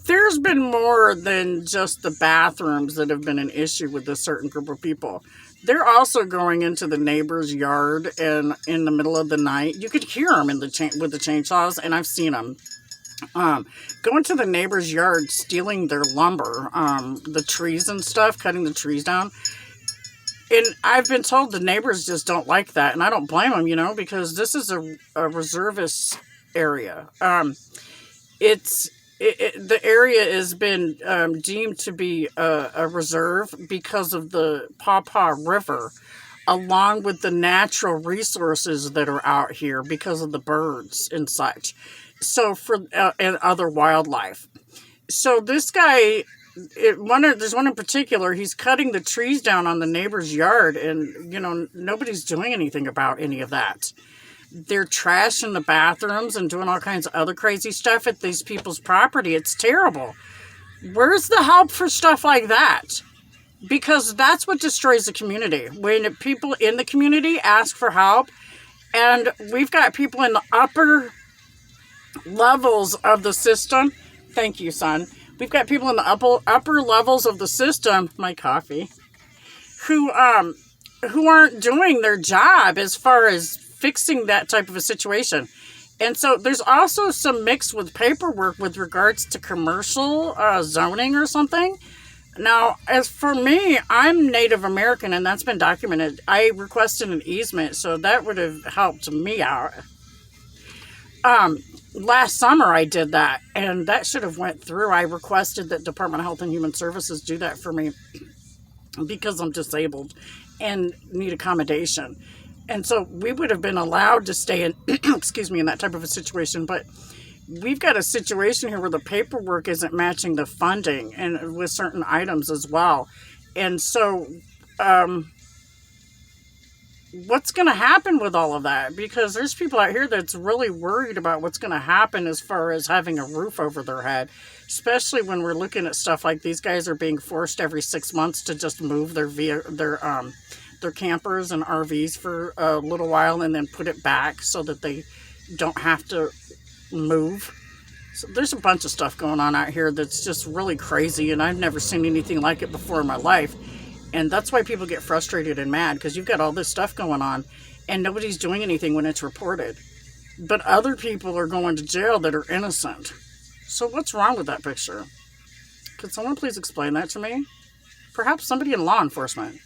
there's been more than just the bathrooms that have been an issue with a certain group of people. They're also going into the neighbor's yard and in the middle of the night. You could hear them with the chainsaws, and I've seen them. Going to the neighbor's yard, stealing their lumber, the trees and stuff, cutting the trees down. And I've been told the neighbors just don't like that, and I don't blame them, because this is a reservist area. The area has been deemed to be a reserve because of the Pawpaw River, along with the natural resources that are out here because of the birds and such. So and other wildlife. So this guy, there's one in particular. He's cutting the trees down on the neighbor's yard, and nobody's doing anything about any of that. They're trashing the bathrooms and doing all kinds of other crazy stuff at these people's property. It's terrible. Where's the help for stuff like that? Because that's what destroys the community. When people in the community ask for help, and we've got people in the upper levels of the system. Thank you, son. We've got people in the upper levels of the system, my coffee, who aren't doing their job as far as fixing that type of a situation. And so there's also some mix with paperwork with regards to commercial zoning or something. Now, as for me, I'm Native American, and that's been documented. I requested an easement, so that would have helped me out. Last summer I did that, and that should have went through. I requested that Department of Health and Human Services do that for me because I'm disabled and need accommodation. And so we would have been allowed to stay in, in that type of a situation. But we've got a situation here where the paperwork isn't matching the funding and with certain items as well. And so what's going to happen with all of that? Because there's people out here that's really worried about what's going to happen as far as having a roof over their head, especially when we're looking at stuff like these guys are being forced every 6 months to just move their campers and RVs for a little while and then put it back so that they don't have to move. So there's a bunch of stuff going on out here that's just really crazy, and I've never seen anything like it before in my life. And that's why people get frustrated and mad, because you've got all this stuff going on and nobody's doing anything when it's reported. But other people are going to jail that are innocent. So what's wrong with that picture? Could someone please explain that to me? Perhaps somebody in law enforcement.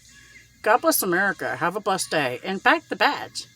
God bless America. Have a blessed day. And back the badge.